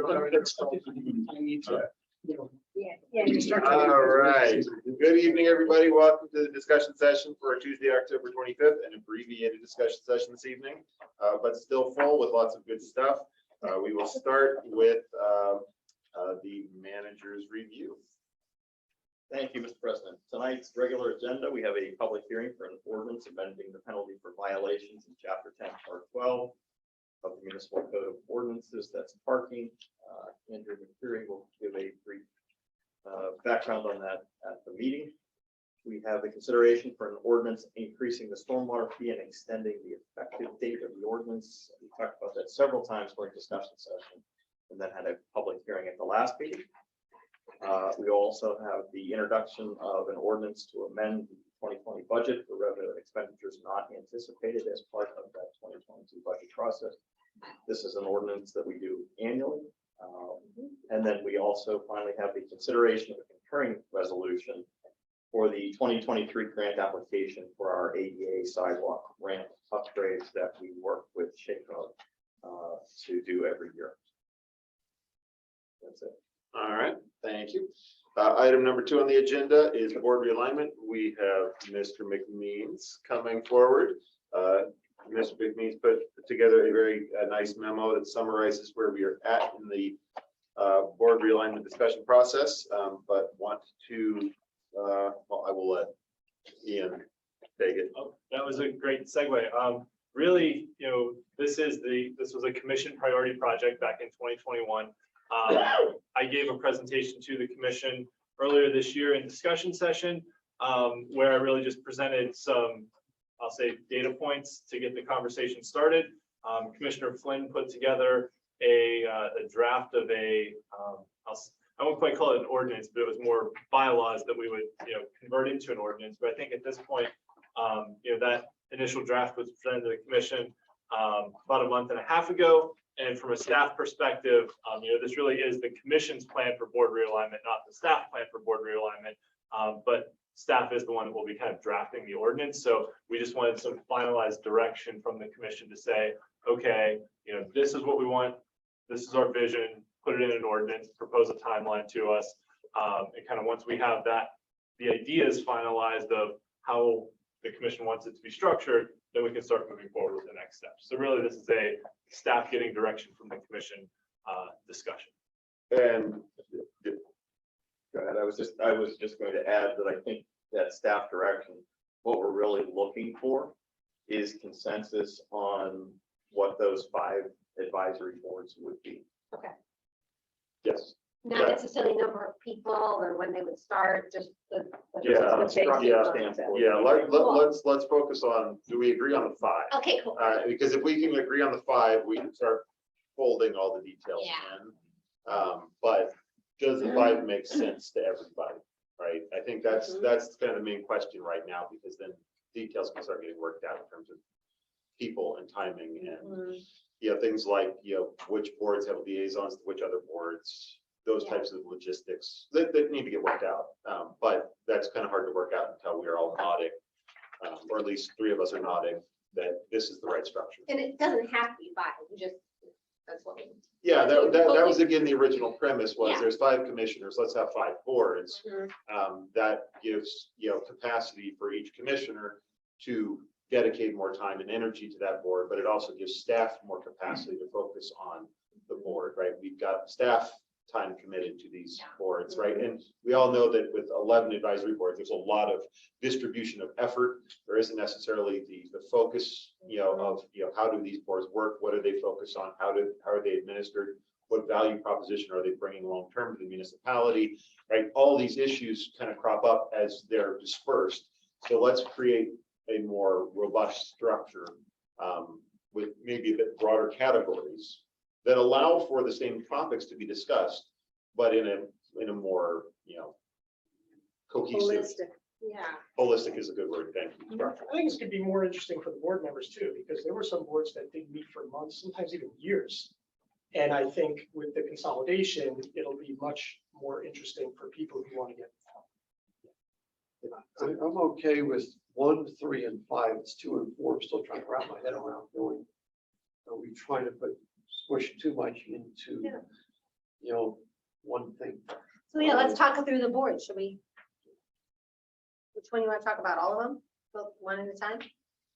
All right. Good evening, everybody. Welcome to the discussion session for Tuesday, October 25th, an abbreviated discussion session this evening, but still full with lots of good stuff. We will start with the manager's review. Thank you, Mr. President. Tonight's regular agenda, we have a public hearing for an ordinance amending the penalty for violations in Chapter 10, Part 12 of the Municipal Code of Ordinances. That's parking. Andrew McCreary will give a brief background on that at the meeting. We have the consideration for an ordinance increasing the stormwater fee and extending the effective date of the ordinance. We talked about that several times during discussion session and then had a public hearing at the last meeting. We also have the introduction of an ordinance to amend the 2020 budget for revenue and expenditures not anticipated as part of that 2022 budget process. This is an ordinance that we do annually. And then we also finally have the consideration of a concurring resolution for the 2023 grant application for our ADA sidewalk ramp upgrades that we work with Shaco to do every year. That's it. All right, thank you. Item number 2 on the agenda is board realignment. We have Mr. McMeans coming forward. Mr. McMeans put together a very nice memo that summarizes where we are at in the board realignment discussion process, but want to, well, I will let Ian take it. Oh, that was a great segue. Really, you know, this was a commission priority project back in 2021. I gave a presentation to the commission earlier this year in discussion session, where I really just presented some, I'll say, data points to get the conversation started. Commissioner Flynn put together a draft of a, I won't quite call it an ordinance, but it was more bylaws that we would, you know, convert into an ordinance. But I think at this point, you know, that initial draft was presented to the commission about a month and a half ago. And from a staff perspective, you know, this really is the commission's plan for board realignment, not the staff plan for board realignment. But staff is the one that will be kind of drafting the ordinance. So we just wanted some finalized direction from the commission to say, okay, you know, this is what we want. This is our vision, put it in an ordinance, propose a timeline to us. And kind of once we have that, the ideas finalized of how the commission wants it to be structured, then we can start moving forward with the next steps. So really, this is a staff getting direction from the commission discussion. And Go ahead. I was just going to add that I think that staff direction, what we're really looking for is consensus on what those 5 advisory boards would be. Okay. yes, Not necessarily number of people or when they would start, just the Yeah, basic yeah, concept. yeah. Let's focus on. Do we agree on the 5? Okay, cool. Because if we can agree on the 5, we can start folding all the details in. But does the 5 make sense to everybody? Right. I think that's kind of the main question right now, because then details can start getting worked out in terms of people and timing and you know, things like, you know, which boards have liaisons to which other boards, those types of logistics that need to get worked out. But that's kind of hard to work out until we are all nodding, or at least 3 of us are nodding that this is the right structure. And it doesn't have to be 5, you just, that's what we. Yeah, that was again the original premise was Yeah. there's 5 commissioners, let's have 5 boards. That gives, you know, capacity for each commissioner to dedicate more time and energy to that board, but it also gives staff more capacity to focus on the board, right? We've got staff time committed to these boards, right? And we all know that with 11 advisory boards, there's a lot of distribution of effort. There isn't necessarily the focus, you know, of, you know, how do these boards work? What do they focus on? How are they administered? What value proposition are they bringing long term to the municipality, right? All these issues kind of crop up as they're dispersed. So let's create a more robust structure with maybe a bit broader categories that allow for the same topics to be discussed, but in a more, you know, cohesive. Holistic is a good word. Thank you. I think this could be more interesting for the board members too, because there were some boards that didn't meet for months, sometimes even years. And I think with the consolidation, it'll be much more interesting for people who want to get involved. I'm okay with 1, 3, and 5. It's 2 and 4. I'm still trying to wrap my head around going. Are we trying to squish too much into one thing. So yeah, let's talk through the board, should we? Which one you want to talk about, all of them, both one at a time?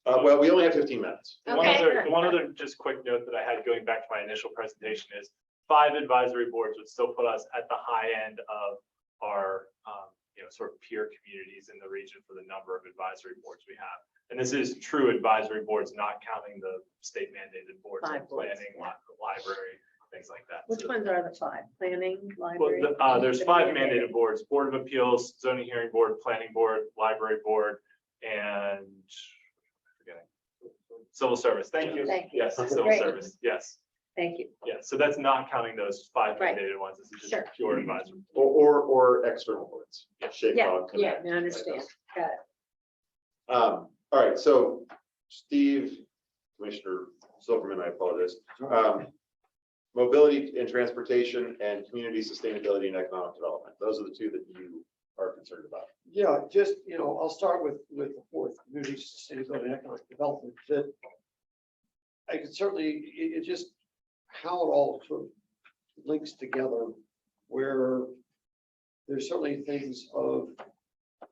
Well, we only have 15 minutes. Okay. One other just quick note that I had going back to my initial presentation is 5 advisory boards would still put us at the high end of our, sort of peer communities in the region for the number of advisory boards we have. And this is true advisory boards, not counting the state mandated boards, like 5 boards, planning, yeah. library, things like that. Which So- ones are the 5? Planning, Well, library? there's 5 mandated boards: Board of Appeals, Zoning Hearing Board, Planning Board, Library Board, and forgetting. Civil Service. Thank you. Thank you. Yes, Civil Great. Service. Yes. Thank you. Yes. So that's not counting those 5 Right. mandated ones. This is just Sure. pure advisory. Or external boards. Shake, Yeah, Cog, yeah, Connect, I understand. Got it. All right, so Steve, Commissioner Silverman, I apologize. Mobility and transportation and community sustainability and economic development. Those are the 2 that you are concerned about. Yeah, just, I'll start with the fourth, community sustainability and economic development, that I could certainly, it just, how it all sort of links together, where there's certainly things of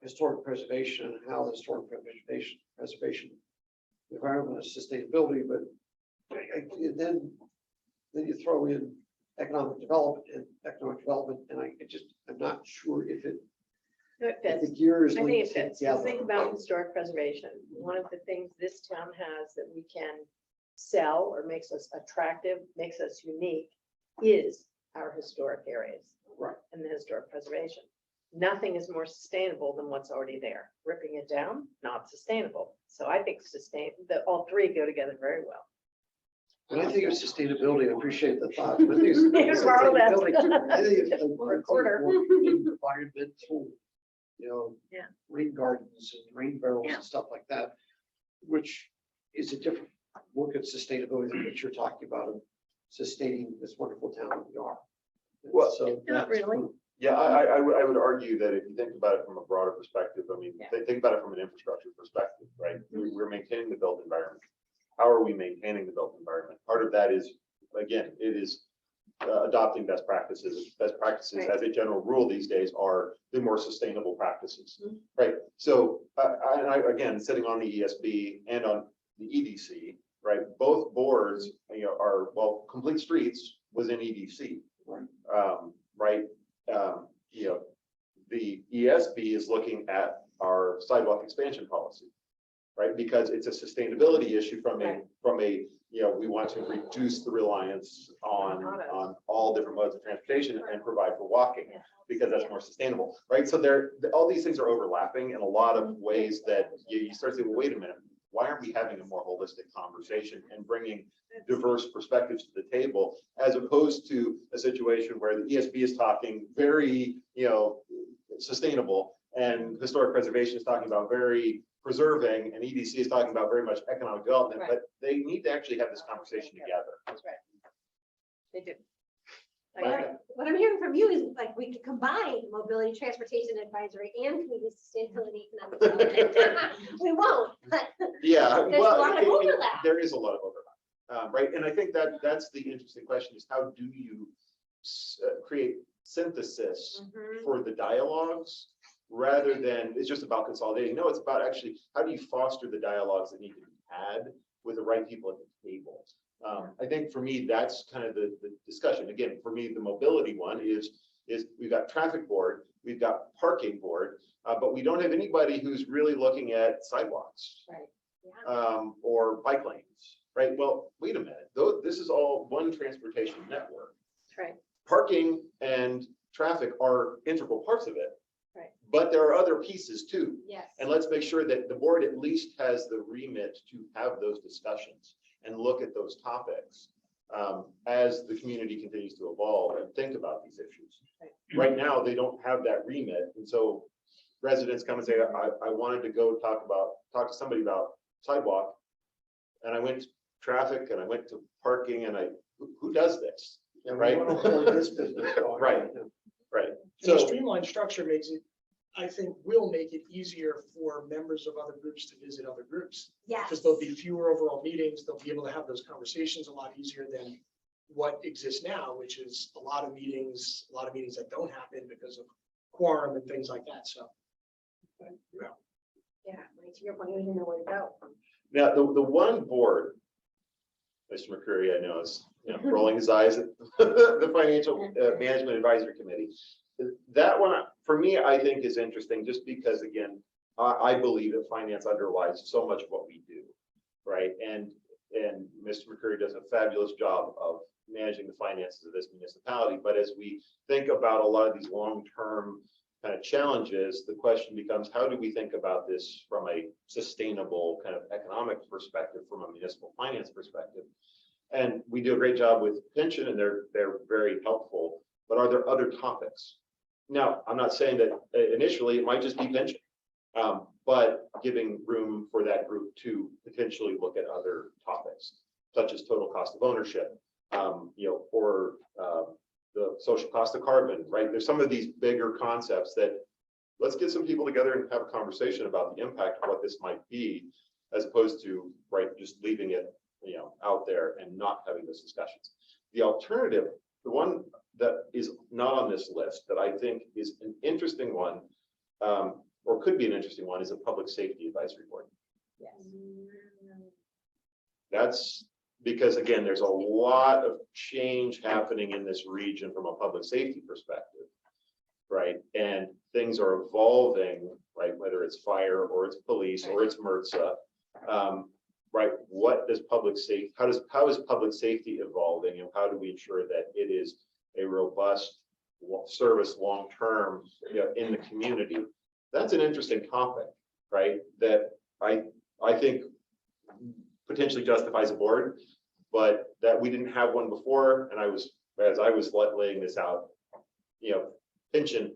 historic preservation and how historic preservation, environment and sustainability, but and then you throw in economic development, and I'm not sure if No, it the fits. gears I think link it fits. together. Think about historic preservation. One of the things this town has that we can sell or makes us attractive, makes us unique, is our historic areas. Right. And the historic preservation. Nothing is more sustainable than what's already there. Ripping it down, not sustainable. So I think all 3 go together very well. When I think of sustainability, I appreciate the thought. When I think of Here's Marla Beth. sustainability, I think of Recorder. environmental, Yeah. rain gardens and rain barrels Yeah. and stuff like that, which is a different look at sustainability than what you're talking about of sustaining this wonderful town that we are. And Well, so Not that's really. what- Yeah, I would argue that if you think about it from a broader perspective, I mean, Yeah. think about it from an infrastructure perspective, right? We're maintaining the built environment. How are we maintaining the built environment? Part of that is, again, it is adopting best practices. Best practices, Right. as a general rule these days, are the more sustainable practices, Mhm. right? So, again, sitting on the ESB and on the EDC, right? Both boards, are, well, Complete Streets was in EDC. Right. Right? The ESB is looking at our sidewalk expansion policy, right? Because it's a sustainability issue from a, we want to reduce the reliance on all different modes of transportation and provide for walking, because that's more sustainable, right? So all these things are overlapping in a lot of ways that you start to say, well, wait a minute, why aren't we having a more holistic conversation and bringing diverse perspectives to the table, as opposed to a situation where the ESB is talking very, sustainable, and historic preservation is talking about very preserving, and EDC is talking about very much economic development, Right. but they need to actually have this conversation together. That's right. They do. I What agree. what I'm hearing from you is like we could combine mobility, transportation advisory and community sustainability. economic development. We won't, but Yeah, There's a well, lot of overlap. there is a lot of overlap, right? And I think that's the interesting question: is how do you create synthesis Mhm. for the dialogues, rather than it's just about consolidating? No, it's about actually how do you foster the dialogues that need to be had with the right people at the table. I think for me, that's kind of the discussion. Again, for me, the mobility one is we've got traffic board, we've got parking board, but we don't have anybody who's really looking at sidewalks. Right. Yeah. Or bike lanes, right? Well, wait a minute, though, this is all one transportation network. That's right. Parking and traffic are integral parts of it. Right. But there are other pieces too. Yes. And let's make sure that the board at least has the remit to have those discussions and look at those topics as the community continues to evolve and think about these issues. Right now, they don't have that remit. And so residents come and say, I wanted to go talk to somebody about sidewalk. And I went to traffic and I went to parking, and who does this? Yeah, we Right. wanna hold this business going. Right. Right. So So, streamlined structure makes it, I think, will make it easier for members of other groups to visit other groups. Yes. Because there'll be fewer overall meetings, they'll be able to have those conversations a lot easier than what exists now, which is a lot of meetings that don't happen because of quorum and things like that, so. Yeah, like to your point, you didn't know where to go. Now, the one board, Mr. McCreary, I know is, rolling his eyes at the Financial Management Advisory Committee. That one, for me, I think is interesting just because, again, I believe that finance underlies so much of what we do, right? And Mr. McCreary does a fabulous job of managing the finances of this municipality. But as we think about a lot of these long-term kind of challenges, the question becomes, how do we think about this from a sustainable kind of economic perspective, from a municipal finance perspective? And we do a great job with pension, and they're very helpful. But are there other topics? Now, I'm not saying that initially it might just be pension, but giving room for that group to potentially look at other topics, such as total cost of ownership, or the social cost of carbon, right? There's some of these bigger concepts that let's get some people together and have a conversation about the impact of what this might be, as opposed to, right, just leaving it, out there and not having those discussions. The alternative, the one that is not on this list that I think is an interesting one, or could be an interesting one, is a public safety advisory board. Yes. That's because, again, there's a lot of change happening in this region from a public safety perspective, right? And things are evolving, right? Whether it's fire or it's police or it's MRTSA, right? What does public safety, how is public safety evolving, and how do we ensure that it is a robust service long-term, in the community? That's an interesting topic, right? That I think potentially justifies a board, but that we didn't have one before. And as I was laying this out, pension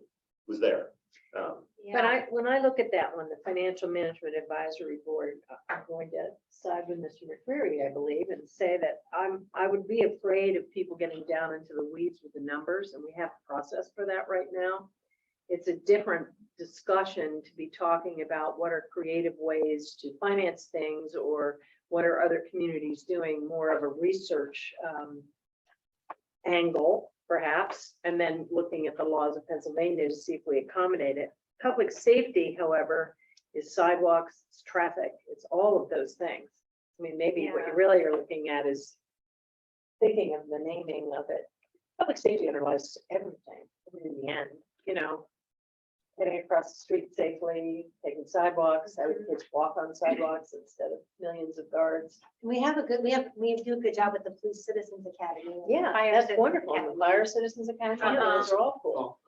was there. But when I look at that one, the Financial Management Advisory Board, I'm going to side with Mr. McCreary, I believe, and say that I would be afraid of people getting down into the weeds with the numbers, and we have a process for that right now. It's a different discussion to be talking about what are creative ways to finance things, or what are other communities doing, more of a research angle, perhaps, and then looking at the laws of Pennsylvania to see if we accommodate it. Public safety, however, is sidewalks, it's traffic, it's all of those things. I mean, maybe what you really are looking at is thinking of the naming of it. Public safety underlies everything in the end, getting across the street safely, taking sidewalks, having kids walk on sidewalks instead of millions of guards. We do a good job with the Police Citizens Academy. Yeah, Fire that's Citizens wonderful. Academy. The Fire Citizens Academy, those are all cool.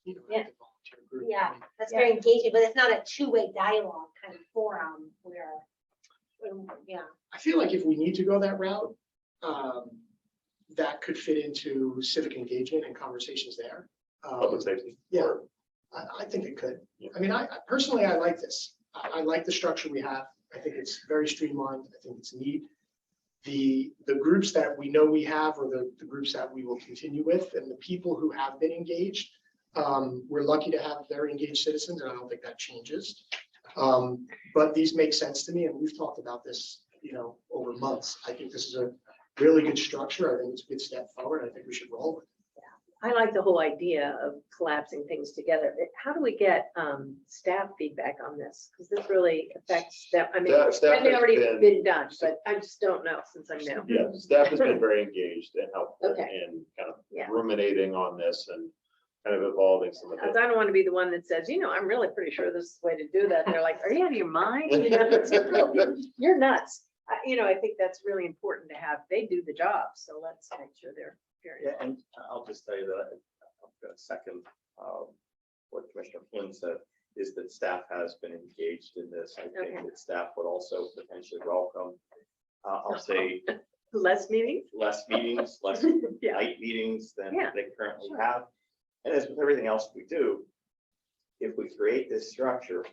You know, Yeah. like a volunteer group. Yeah, that's very engaging, but it's not a two-way dialogue kind of forum where, yeah. I feel like if we need to go that route, that could fit into civic engagement and conversations there. Public safety. Yeah. Or- I think it could. Yeah. I mean, I personally, I like this. I like the structure we have. I think it's very streamlined. I think it's neat. The groups that we know we have, or the groups that we will continue with, and the people who have been engaged, we're lucky to have very engaged citizens, and I don't think that changes. But these make sense to me, and we've talked about this, over months. I think this is a really good structure. I think it's a good step forward. I think we should roll with it. I like the whole idea of collapsing things together. How do we get staff feedback on this? Because this really affects them. I mean, Staff it's has already been- been done, but I just don't know since I'm new. Yeah, staff has been very engaged and helpful Okay. in kind of Yeah. ruminating on this and kind of evolving some of Because it. I don't want to be the one that says, I'm really pretty sure this is the way to do that. And they're like, are you out of your mind? You're nuts. I think that's really important to have. They do the job, so let's make sure they're very. Yeah, and I'll just tell you that I'm going to second what Commissioner Flynn said, is that staff has been engaged in this. I think Okay. that staff would also potentially welcome, I'll say, Less meetings? less meetings, less Yeah. night meetings than Yeah, they currently sure. have. And as with everything else we do, if we create this structure,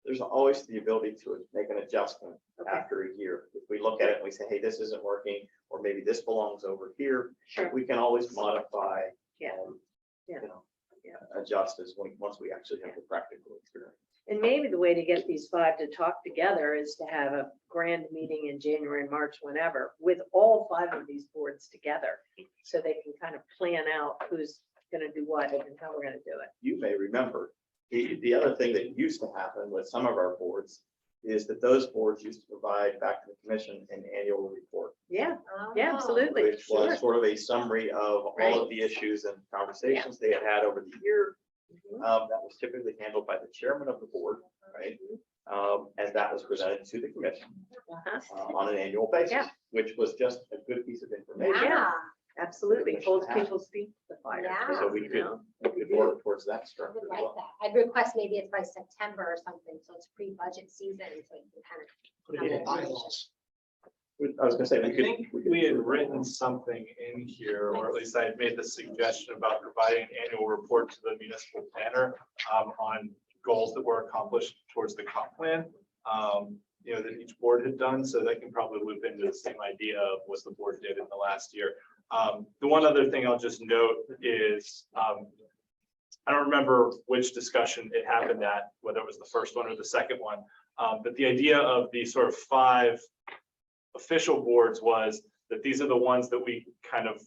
there's always the ability to make an adjustment Okay. after a year. If we look at it and we say, hey, this isn't working, or maybe this belongs over here, Sure. we can always modify. Yeah. and, Yeah. you know, adjust once we actually have the practical experience. And maybe the way to get these five to talk together is to have a grand meeting in January, March, whenever, with all five of these boards together so they can kind of plan out who's gonna do what and how we're gonna do it. You may remember, the other thing that used to happen with some of our boards is that those boards used to provide back to the commission an annual report, Yeah, Oh. yeah, absolutely. which Sure. was sort of a summary of all of the issues and conversations they had had over the year. Mhm. That was typically handled by the chairman of the board, right? And that was presented to the commission Uh-huh. on an annual basis, Yeah. which was just a good piece of information. Yeah, Absolutely, holds people's feet to the fire. Yeah. So we you could, know? we could work towards that I structure would as like well. that. I'd request maybe it's by September or something, so it's pre-budget season, so you can kind of. Put it in bylaws. I was gonna say, I we could. think could- we had written something in here, or at least I had made the suggestion about providing an annual report to the municipal planner on goals that were accomplished towards the comp plan. That each board had done, so that can probably loop into the same idea of what the board did in the last year. The one other thing I'll just note is, I don't remember which discussion it happened at, whether it was the first one or the second one. But the idea of the sort of 5 official boards was that these are the ones that we kind of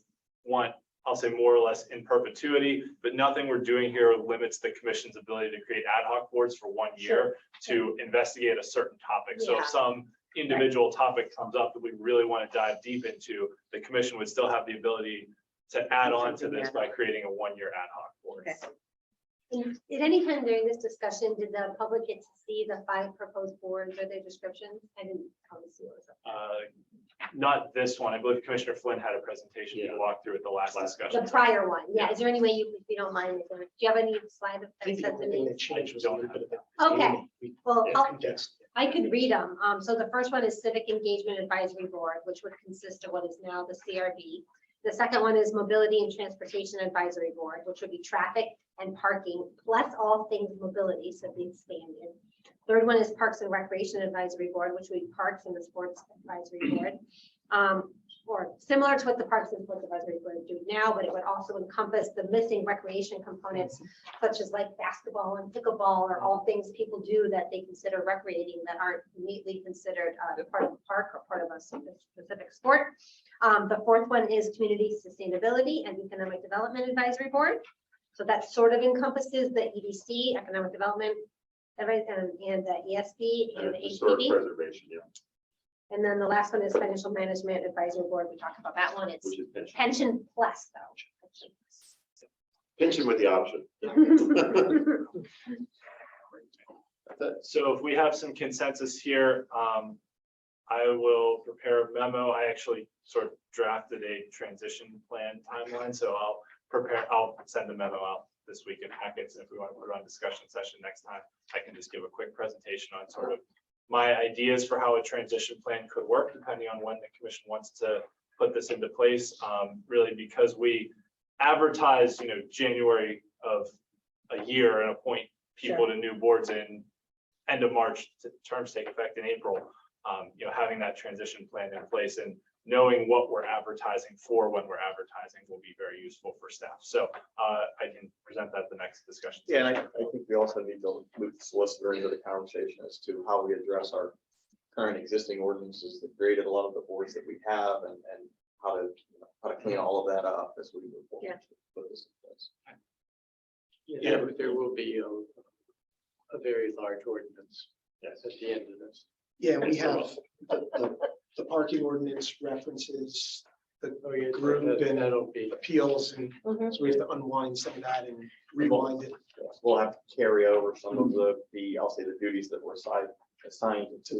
want, I'll say more or less in perpetuity, but nothing we're doing here limits the commission's ability to create ad hoc boards for 1 year to investigate a certain topic. So Yeah. if some individual topic comes up that we really want to dive deep into, the commission would still have the ability to add on to this by creating a 1-year ad hoc board. Okay. And at any time during this discussion, did the public get to see the 5 proposed boards or their descriptions? I didn't probably see what was up Not this one. I believe Commissioner Flynn had a presentation to Yeah. walk through at the last there. discussion. The prior one, yeah. Is there any way you, if you don't mind, do you have any slide that I think the says only the thing names? that changed was a little bit of it. Okay, well, Yeah, I'll- condensed. I could read them. So the first one is Civic Engagement Advisory Board, which would consist of what is now the CRB. The second one is Mobility and Transportation Advisory Board, which would be traffic and parking, plus all things mobility, so be expanded. Third one is Parks and Recreation Advisory Board, which would be Parks and the Sports Advisory Board. Or similar to what the Parks and Sports Advisory Board do now, but it would also encompass the missing recreation components such as like basketball and pickleball or all things people do that they consider recreating that aren't neatly considered part of the park or part of a specific sport. The fourth one is Community Sustainability and Economic Development Advisory Board. So that sort of encompasses the EDC, Economic Development, and the ESB and the Historic HPD. preservation, yeah, And then the last one is Financial Management Advisory Board. We talked about that one. It's which is pension. pension plus though. Pension with the option. So if we have some consensus here, I will prepare a memo. I actually sort of drafted a transition plan timeline, so I'll send a memo out this week in packets. If we want to put it on discussion session next time, I can just give a quick presentation on sort of my ideas for how a transition plan could work, depending on when the commission wants to put this into place. Really, because we advertise, January of a year and appoint people to new boards in end of March, terms take effect in April. Having that transition plan in place and knowing what we're advertising for when we're advertising will be very useful for staff. So I can present that at the next discussion. Yeah, and I think we also need to move the solicitor into the conversation as to how we address our current existing ordinances that created a lot of the boards that we have and how to clean all of that up as we move forward. Yeah. Put this in place. Yeah, but there will be a very large ordinance Yes. at the end of this. Yeah, we have the parking ordinance references the group and That'll be, appeals, and Mhm. so we have to unwind some of that and rewind it. We'll have to carry over some of I'll say the duties that were assigned to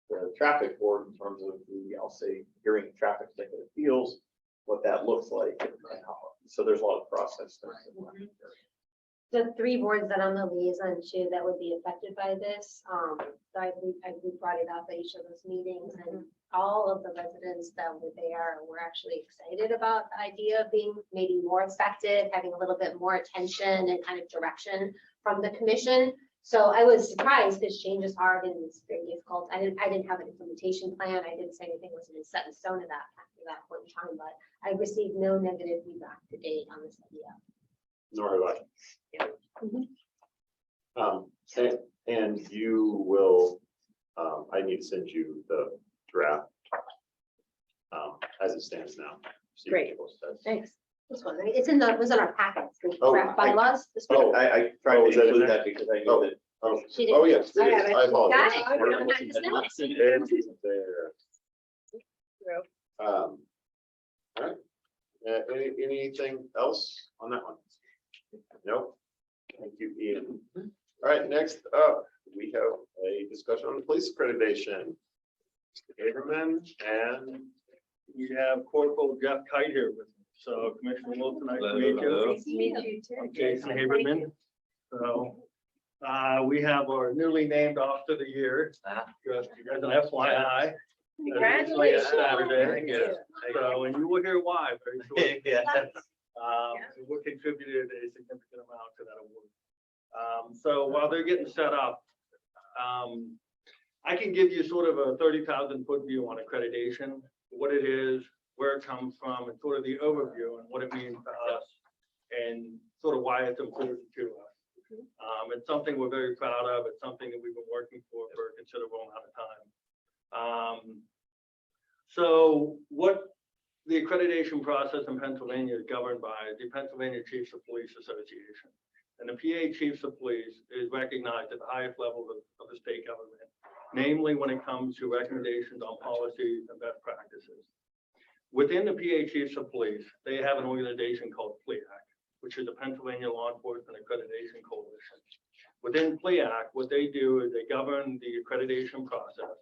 the traffic board in terms of I'll say, hearing traffic ticket appeals, what that looks like and how. So there's a lot of process there. The 3 boards that I'm the liaison to that would be affected by this, we brought it up at each of those meetings, and all of the residents that were there were actually excited about the idea of being maybe more effective, having a little bit more attention and kind of direction from the commission. So I was surprised because change is hard and it's very difficult. I didn't have an implementation plan. I didn't say anything was set in stone at that point in time, but I received no negative feedback to date on this idea. Nor have I. Yeah. And you will, I need to send you the draft as it stands now. Great. Thanks. This one, right? It's in the, was in our packets, the Oh, draft I- bylaws. this Oh, one. I tried Oh, to is that in include there? that because I Oh. know that. Oh, She didn't- oh, yes, it I is. have it. I apologize. Got it. We're- I'm not just now. It's there. All right. Anything else on that one? Nope. Thank you, Ian. All right, next up, we have a discussion on the police accreditation. Mr. Haberman, and We have Corporal Jeff Kite here with me. So Commissioner Wilson, nice to meet you. Nice to meet you too. I'm Jason Haberman. So we have our newly named Officer of the Year, just as an FYI. Congratulations. Saturday. So, and you will hear why very shortly. Yeah. What contributed a significant amount to that award. So while they're getting set up, I can give you sort of a 30,000-foot view on accreditation, what it is, where it comes from, and sort of the overview and what it means to us, and sort of why it's important to us. It's something we're very proud of. It's something that we've been working for a considerable amount of time. So what the accreditation process in Pennsylvania is governed by the Pennsylvania Chiefs of Police Association. And the PA Chiefs of Police is recognized at the highest level of the state government, namely when it comes to recommendations on policies and best practices. Within the PA Chiefs of Police, they have an organization called PLEAC, which is the Pennsylvania Law Enforcement Accreditation Coalition. Within PLEAC, what they do is they govern the accreditation process.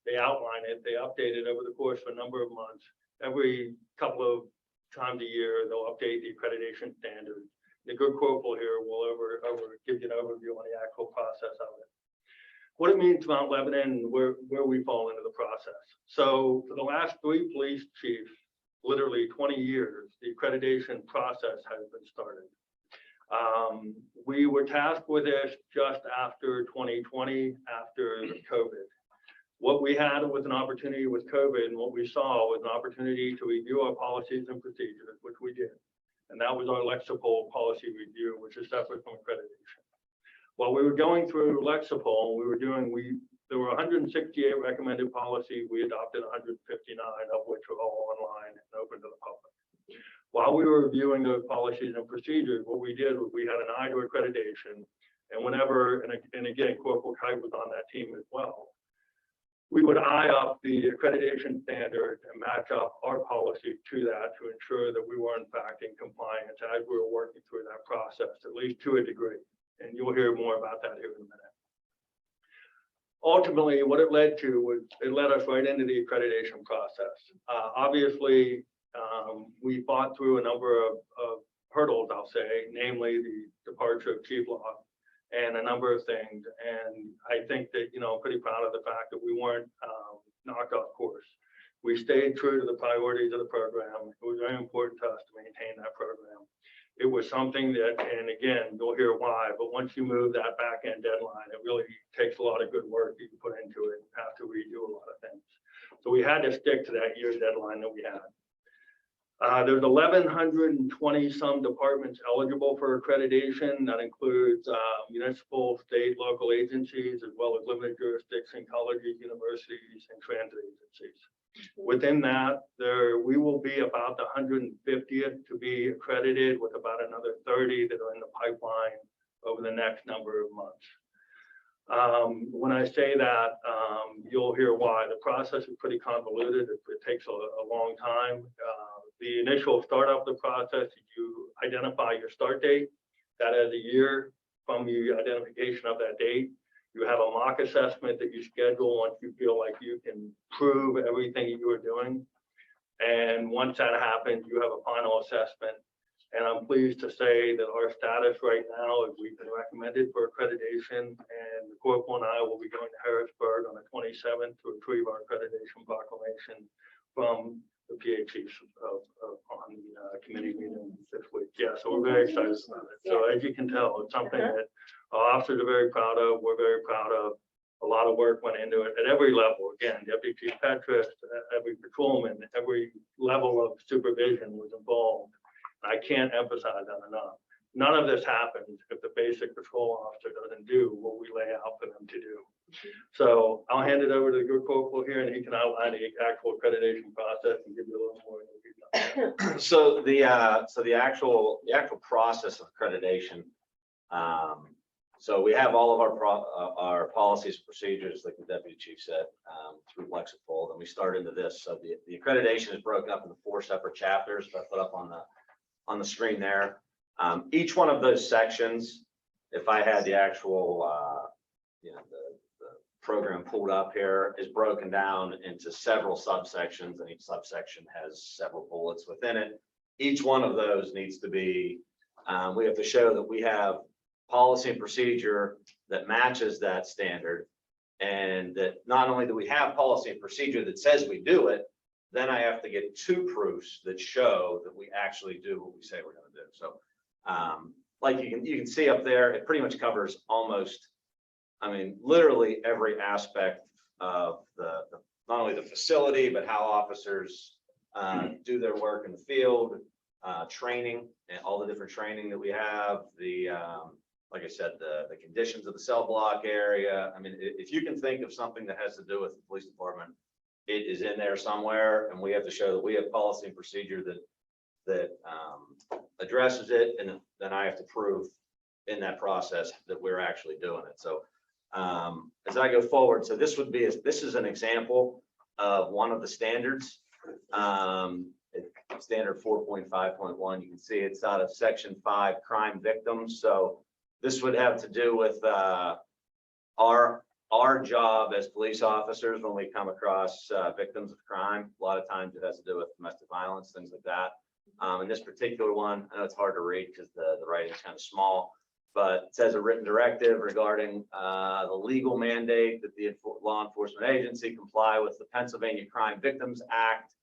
They outline it, they update it over the course of a number of months. Every couple of times a year, they'll update the accreditation standards. The good corporal here will give you an overview on the actual process of it. What it means to Mount Lebanon and where we fall into the process. So for the last 3 police chiefs, literally 20 years, the accreditation process has been started. We were tasked with this just after 2020, after COVID. What we had was an opportunity with COVID, and what we saw was an opportunity to review our policies and procedures, which we did. And that was our Lexipol policy review, which is separate from accreditation. While we were going through Lexipol, there were 168 recommended policies. We adopted 159, of which are all online and open to the public. While we were reviewing those policies and procedures, what we did was we had an eye to accreditation. And whenever, and again, Corporal Kite was on that team as well, we would eye up the accreditation standard and match up our policy to that to ensure that we were in fact in compliance as we were working through that process, at least to a degree. And you'll hear more about that here in a minute. Ultimately, what it led to was it led us right into the accreditation process. Obviously, we fought through a number of hurdles, I'll say, namely the departure of Chief Law and a number of things. And I think that, I'm pretty proud of the fact that we weren't knocked off course. We stayed true to the priorities of the program. It was very important to us to maintain that program. It was something that, and again, you'll hear why, but once you move that back end deadline, it really takes a lot of good work that you put into it and have to redo a lot of things. So we had to stick to that year deadline that we had. There's 1,120 some departments eligible for accreditation. That includes municipal, state, local agencies, as well as limited jurisdiction colleges, universities, and transit agencies. Within that, we will be about the 150th to be accredited, with about another 30 that are in the pipeline over the next number of months. When I say that, you'll hear why. The process is pretty convoluted. It takes a long time. The initial startup of the process, you identify your start date. That is a year from the identification of that date. You have a mock assessment that you schedule once you feel like you can prove everything you are doing. And once that happens, you have a final assessment. And I'm pleased to say that our status right now is we've been recommended for accreditation, and the corporal and I will be going to Harrisburg on the 27th to retrieve our accreditation proclamation from the PA chiefs on the committee meeting this week. Yeah, so we're very excited about it. So as you can tell, it's something that our officers are very proud of. We're very proud of. A lot of work went into it at every level. Again, Deputy Chief Petrus, every patrolman, every level of supervision was involved. I can't emphasize that enough. None of this happens if the basic patrol officer doesn't do what we lay out for them to do. So I'll hand it over to the good corporal here, and he can outline the actual accreditation process and give you a little more. So the actual process of accreditation. So we have all of our policies and procedures, like the deputy chief said, through Lexipol, and we start into this. So the accreditation is broken up into 4 separate chapters that I put up on the screen there. Each one of those sections, if I had the actual, the program pulled up here, is broken down into several subsections, and each subsection has several bullets within it. Each one of those needs to be, we have to show that we have policy and procedure that matches that standard. And that not only do we have policy and procedure that says we do it, then I have to get 2 proofs that show that we actually do what we say we're going to do. So like you can see up there, it pretty much covers almost, I mean, literally every aspect of not only the facility, but how officers do their work in the field, training, and all the different training that we have, like I said, the conditions of the cell block area. I mean, if you can think of something that has to do with the police department, it is in there somewhere, and we have to show that we have policy and procedure that addresses it, and then I have to prove in that process that we're actually doing it. So as I go forward, so this is an example of one of the standards. Standard 4.5.1, you can see it's out of section 5, crime victims. So this would have to do with our job as police officers when we come across victims of crime. A lot of times it has to do with domestic violence, things like that. In this particular one, I know it's hard to read because the writing is kind of small, but it says a written directive regarding the legal mandate that the law enforcement agency comply with the Pennsylvania Crime Victims Act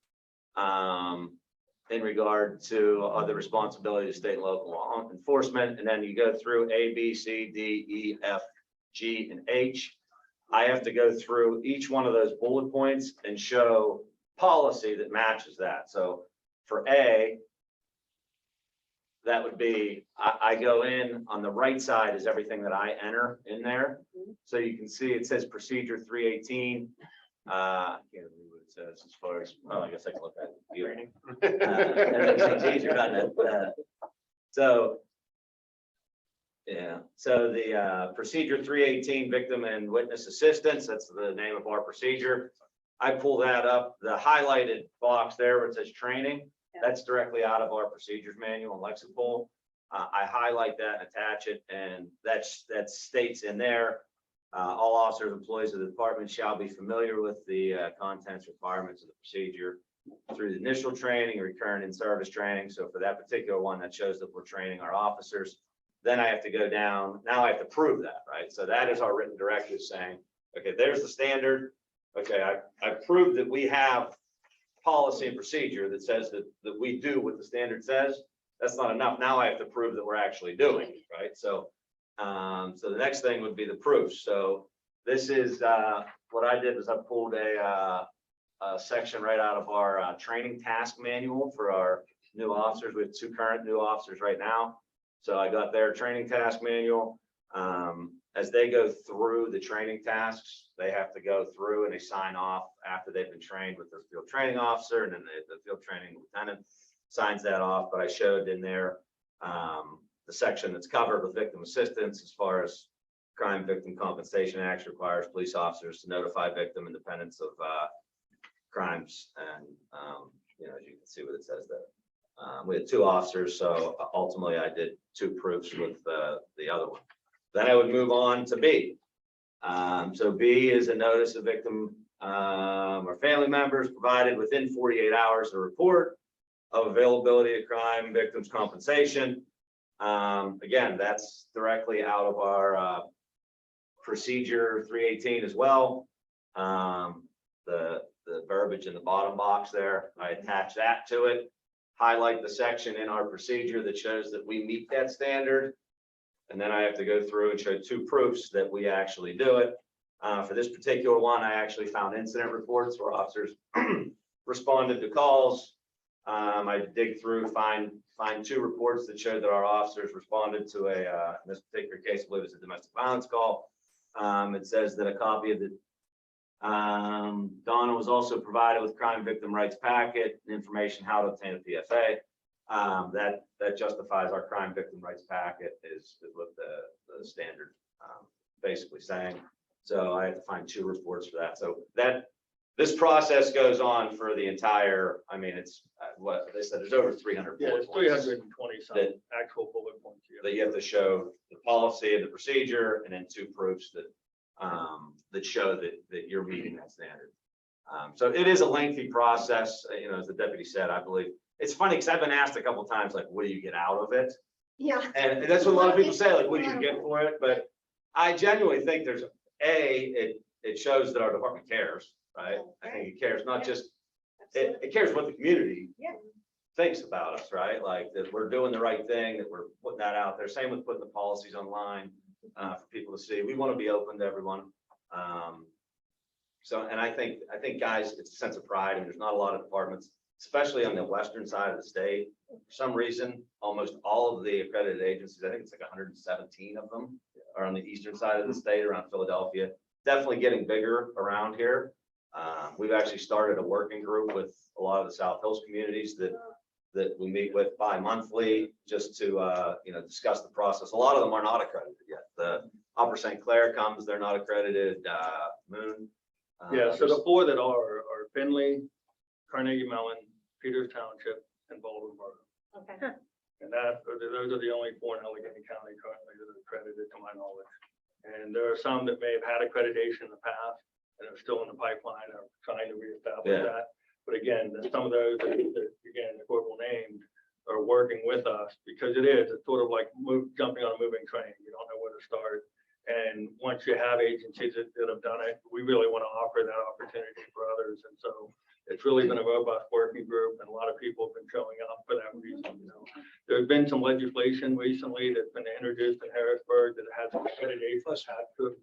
in regard to other responsibilities of state and local law enforcement. And then you go through A, B, C, D, E, F, G, and H. I have to go through each one of those bullet points and show policy that matches that. So for A, that would be, I go in on the right side is everything that I enter in there. So you can see it says procedure 318. I can't read what it says as far as, oh, I guess I can look at it. That makes things easier, doesn't it? So, yeah, so the procedure 318, victim and witness assistance, that's the name of our procedure. I pull that up, the highlighted box there where it says training, that's directly out of our procedures manual in Lexipol. I highlight that, attach it, and that states in there, all officers, employees of the department shall be familiar with the contents requirements of the procedure through the initial training, recurrent in-service training. So for that particular one, that shows that we're training our officers. Then I have to go down, now I have to prove that, right? So that is our written directive saying, okay, there's the standard. Okay, I proved that we have policy and procedure that says that we do what the standard says. That's not enough. Now I have to prove that we're actually doing it, right? So so the next thing would be the proof. So this is what I did was I pulled a section right out of our training task manual for our new officers. We have 2 current new officers right now. So I got their training task manual. As they go through the training tasks, they have to go through and they sign off after they've been trained with their field training officer, and then the field training lieutenant signs that off. But I showed in there the section that's covered with victim assistance as far as Crime Victim Compensation Act requires police officers to notify victim independence of crimes. And as you can see what it says there. We had 2 officers, so ultimately I did 2 proofs with the other one. Then I would move on to B. So B is a notice of victim or family members provided within 48 hours a report of availability of crime victims compensation. Again, that's directly out of our procedure 318 as well. The verbiage in the bottom box there, I attach that to it, highlight the section in our procedure that shows that we meet that standard. And then I have to go through and show 2 proofs that we actually do it. For this particular one, I actually found incident reports where officers responded to calls. I dig through, find 2 reports that showed that our officers responded to in this particular case, I believe it was a domestic violence call. It says that a copy of the Donna was also provided with crime victim rights packet, information how to obtain a PFA. That justifies our crime victim rights packet is what the standard basically saying. So I have to find 2 reports for that. So this process goes on for the entire, I mean, it's what they said, there's over 300. Yeah, it's bullet points 320 some That- actual bullet points here. that you have to show the policy and the procedure, and then 2 proofs that show that you're meeting that standard. So it is a lengthy process, you know, as the deputy said, I believe. It's funny because I've been asked a couple of times, like, what do you get out of it? Yeah. And that's what a lot of people say, like, what do you get for it? But I genuinely think there's, it shows that our department cares, right? I think it cares, not just, it cares what the community Yeah. thinks about us, right? Like that we're doing the right thing, that we're putting that out there. Same with putting the policies online for people to see. We want to be open to everyone. And I think guys, it's a sense of pride, and there's not a lot of departments, especially on the western side of the state. For some reason, almost all of the accredited agencies, I think it's like 117 of them, are on the eastern side of the state around Philadelphia. Definitely getting bigger around here. We've actually started a working group with a lot of the South Hills communities that we meet with bi-monthly just to discuss the process. A lot of them are not accredited yet. The Upper St. Clair comes, they're not accredited. Moon. Yeah, so the 4 that are Finley, Carnegie Mellon, Peters Township, and Baldwin Borough. Okay. And those are the only 4 in Allegheny County currently that are accredited to my knowledge. And there are some that may have had accreditation in the past and are still in the pipeline or trying to reestablish Yeah. that. But again, some of those that again, the corporal named are working with us because it's sort of like jumping on a moving train. You don't know where to start. And once you have agencies that have done it, we really want to offer that opportunity for others. And so it's really been a robust working group, and a lot of people have been showing up for that reason. There's been some legislation recently that's been introduced in Harrisburg that has accreditation attached to it.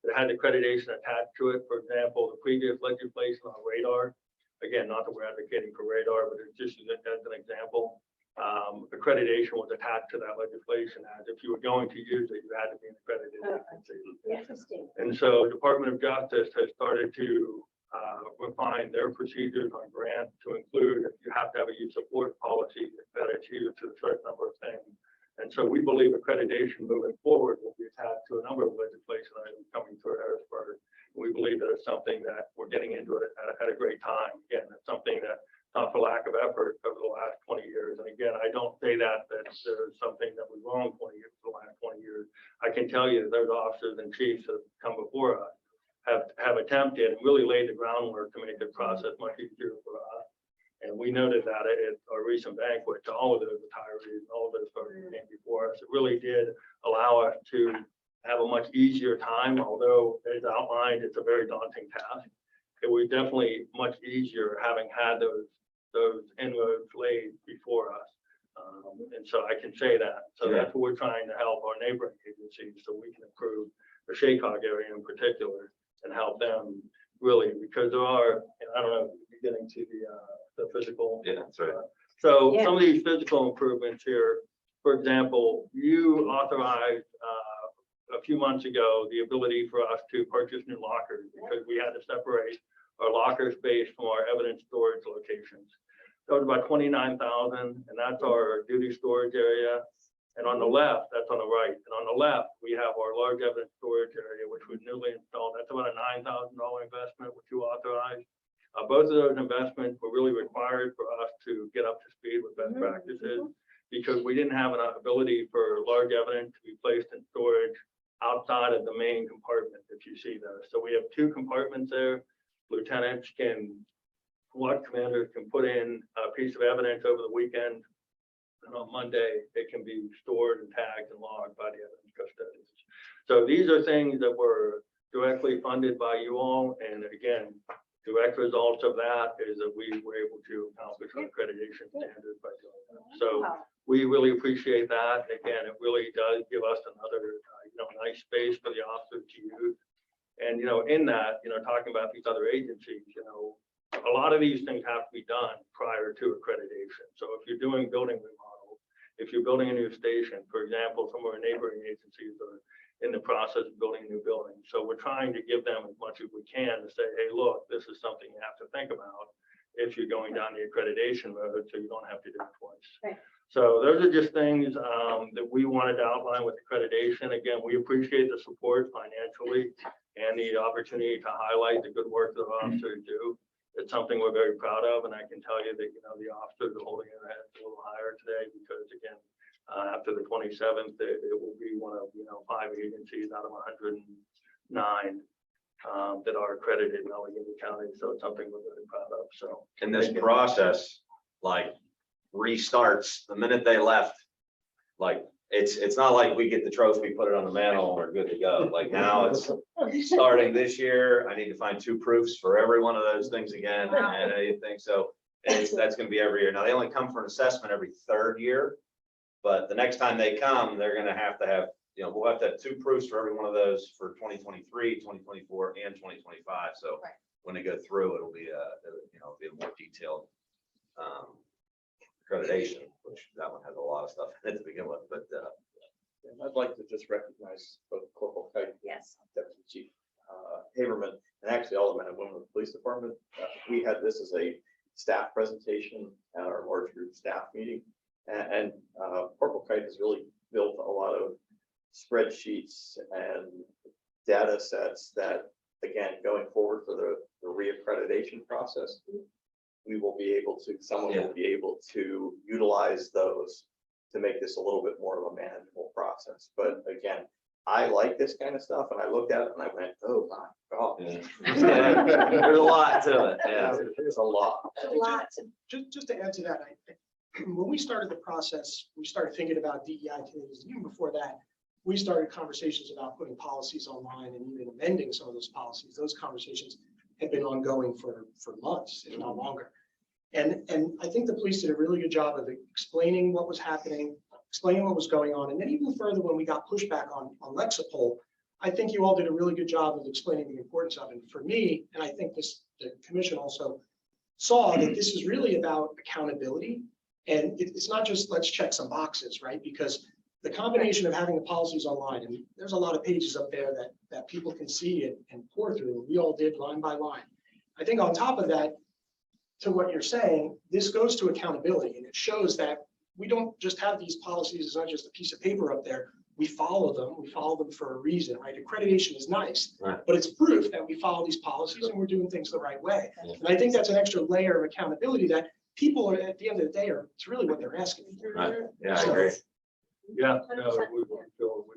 That had accreditation attached to it. For example, the previous legislation on radar, again, not that we're advocating for radar, but it's just as an example. Accreditation was attached to that legislation as if you were going to use it, you had to be an accredited agency. Interesting. And so Department of Justice has started to refine their procedures on grant to include, you have to have a use of force policy that adheres to a certain number of things. And so we believe accreditation moving forward will be attached to a number of legislation items coming through Harrisburg. We believe that it's something that we're getting into it at a great time. Again, it's something that, not for lack of effort over the last 20 years. And again, I don't say that there's something that was wrong 20 years, the last 20 years. I can tell you that those officers and chiefs that have come before us have attempted and really laid the groundwork to make the process much easier for us. And we noted that at our recent banquet to all of those retirees and all of those folks who came before us. It really did allow us to have a much easier time, although as outlined, it's a very daunting task. It was definitely much easier having had those inroads laid before us. And so I can say that. So that's what we're trying to help our neighboring agencies so we can improve the Shaycog area in particular and help them really, because there are, and I don't know, getting to the physical. Yeah, that's right. So Yeah. some of these physical improvements here, for example, you authorized a few months ago the ability for us to purchase new lockers because we had to separate our locker space from our evidence storage locations. That was about 29,000, and that's our duty storage area. And on the left, that's on the right. And on the left, we have our large evidence storage area, which was newly installed. That's about a $9,000 investment, which you authorized. Both of those investments were really required for us to get up to speed with best practices because we didn't have enough ability for large evidence to be placed in storage outside of the main compartment, if you see those. So we have 2 compartments there. Lieutenants what commanders can put in a piece of evidence over the weekend. And on Monday, it can be stored and tagged and logged by the evidence custodians. So these are things that were directly funded by you all. And again, direct results of that is that we were able to accomplish our accreditation standards by doing that. So we really appreciate that. Again, it really does give us another, nice space for the officers to use. And, in that, talking about these other agencies, a lot of these things have to be done prior to accreditation. So if you're doing building remodels, if you're building a new station, for example, some of our neighboring agencies are in the process of building a new building. So we're trying to give them as much as we can to say, hey, look, this is something you have to think about if you're going down the accreditation road, so you don't have to do it twice. Right. So those are just things that we wanted to outline with accreditation. Again, we appreciate the support financially and the opportunity to highlight the good work that officers do. It's something we're very proud of, and I can tell you that, you know, the officers are holding their heads a little higher today because, again, after the 27th, it will be one of, 5 agencies out of 109 that are accredited in Allegheny County. So it's something we're very proud of. So. And this process, like, restarts the minute they left. Like, it's not like we get the trophy, put it on the mantle, and we're good to go. Like, now it's starting this year. I need to find 2 proofs for every one of those things again, and anything. So that's gonna be every year. Now, they only come for an assessment every 3rd year, but the next time they come, they're gonna have to have, we'll have to have 2 proofs for every one of those for 2023, 2024, and 2025. So Right. when they go through, it'll be be a more detailed accreditation, which that one has a lot of stuff in it to begin with, but And I'd like to just recognize both Corporal Kite, Yes. Deputy Chief Haberman, and actually all the men and women of the police department. We had this as a staff presentation at our large group staff meeting. And Corporal Kite has really built a lot of spreadsheets and data sets that, again, going forward for the reaccreditation process, we will be able to, someone will be able to utilize those to make this a little bit more of a manageable process. But again, I like this kind of stuff, and I looked at it and I went, oh my God. yeah, there's a lot to it. Yeah. There's a lot. Lots. Just to add to that, when we started the process, we started thinking about DEI committees. Even before that, we started conversations about putting policies online and even amending some of those policies. Those conversations had been ongoing for months, if not longer. And I think the police did a really good job of explaining what was happening, explaining what was going on. And then even further, when we got pushback on Lexapol, I think you all did a really good job of explaining the importance of it. For me, and I think the commission also saw that this is really about accountability. And it's not just let's check some boxes, right? Because the combination of having the policies online, and there's a lot of pages up there that people can see and pour through. We all did line by line. I think on top of that, to what you're saying, this goes to accountability, and it shows that we don't just have these policies. It's not just a piece of paper up there. We follow them. We follow them for a reason, right? Accreditation is nice, Right. but it's proof that we follow these policies and we're doing things the right way. Yeah. And I think that's an extra layer of accountability that people are, at the end of the day, it's really what they're asking for. Right. Yeah, I agree. Yeah, no, we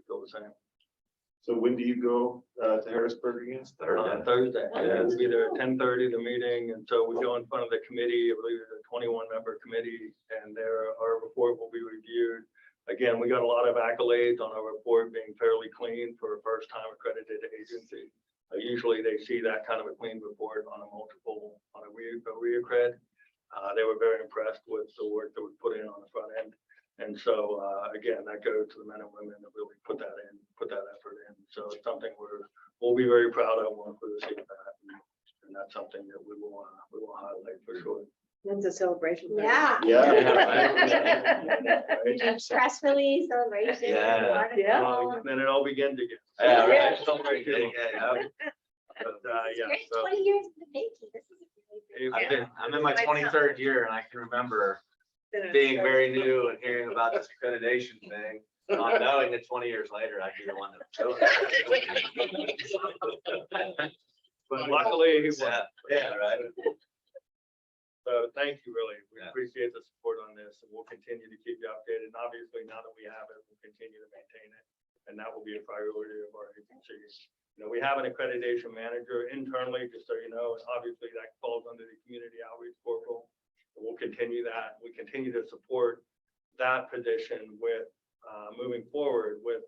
feel the same. So when do you go to Harrisburg again? Thursday. Yeah. We'll be there at 10:30, the meeting, and so we go in front of the committee. I believe it's a 21-member committee, and our report will be reviewed. Again, we got a lot of accolades on our report being fairly clean for a first-time accredited agency. Usually they see that kind of a clean report on a reaccred. They were very impressed with the work that we put in on the front end. And so, again, that goes to the men and women that really put that effort in. So it's something we'll be very proud of once we receive that. And that's something that we will highlight for sure. It's a celebration. Yeah. Yeah. Press release, celebration. Yeah. article. Well, then it all begins again. Yeah, right. Celebration. Yeah. But, This is yeah, great. so 20 years in the making. This is really I'm in my 23rd year, and I can remember being very new and hearing about this accreditation thing, not knowing that 20 years later, I'd be the one that chose it. But luckily, he won. Yeah, right. So thank you, really. We Yeah. appreciate the support on this, and we'll continue to keep you updated. And obviously, now that we have it, we'll continue to maintain it. And that will be a priority of our agency. We have an accreditation manager internally, just so you know, and obviously that falls under the community outreach corporal. We'll continue that. We continue to support that position with moving forward with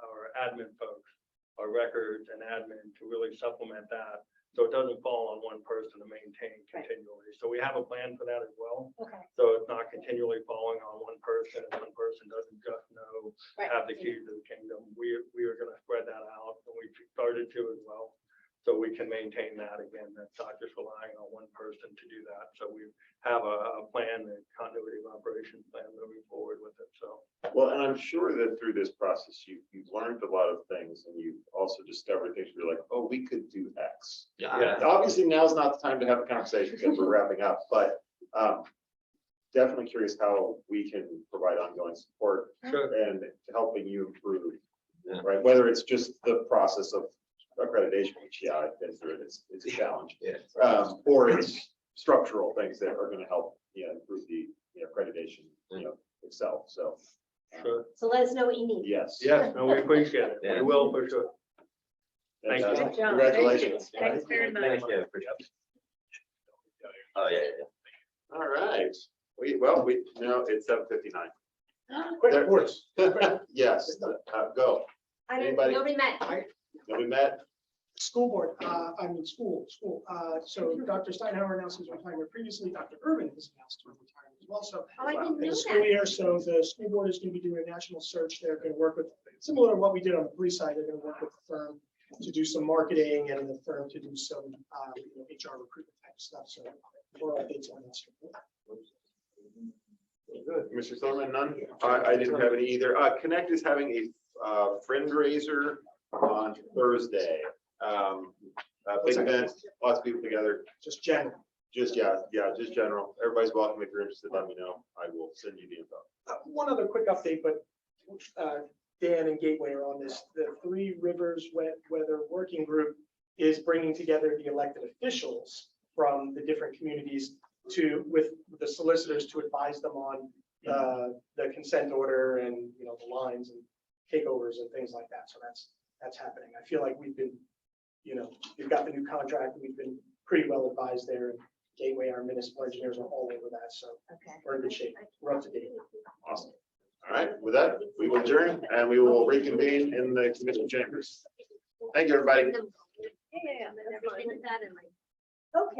our admin folks, our records and admin to really supplement that. So it doesn't fall on one person to maintain continually. So we have a plan for that as well. Okay. So it's not continually falling on one person, and one person doesn't just know, Right. have the keys to the kingdom. We are going to spread that out, and we started to as well. so we can maintain that again. That's not just relying on one person to do that. So we have a plan, a continuity of operations plan moving forward with it, so. Well, and I'm sure that through this process, you've learned a lot of things and you've also discovered things where you're like, oh, we could do X. Yeah. Obviously, now's not the time to have a conversation because we're wrapping up, but definitely curious how we can provide ongoing support Sure. and helping you improve, Yeah. right? Whether it's just the process of accreditation, which, yeah, I've been through it, it's a challenge. Yeah. Or it's structural things that are gonna help, improve the accreditation, itself, so. Sure. So let us know what you need. Yes. Yes, no, we appreciate it. Yeah. We will for sure. Thank you. Fantastic. Good job. Congratulations. Thanks very much. Thank you. Oh, yeah, yeah. All right, it's 7:59. Quick There- reports. Yes, go. I didn't, Anybody? nobody met. We met, School board, school. So Dr. Steinhauer announced his retirement previously. Dr. Urban has announced his retirement as well. So Oh, I didn't in know the school that. year, so the school board is going to be doing a national search. They're going to work with, similar to what we did on the police side, they're going to work with the firm to do some marketing and the firm to do some HR recruitment type stuff. So more updates on that. good. Mr. Thurman, none? I didn't have any either. Connect is having a fundraiser on Thursday. Big event, lots of people together. Just general. Just general. Everybody's welcome. If you're interested, let me know. I will send you the info. One other quick update, but Dan and Gateway are on this. The Three Rivers Wet Weather Working Group is bringing together the elected officials from the different communities with the solicitors to advise them on the consent order and, the lines and takeovers and things like that. So that's happening. I feel like we've been, we've got the new contract. We've been pretty well advised there. And Gateway, our municipal engineers are all over that. So Okay. we're in good shape. We're up to date. Awesome. All right, with that, we will adjourn and we will reconvene in the commission chambers. Thank you, everybody. Yeah. Everything with that and like, okay.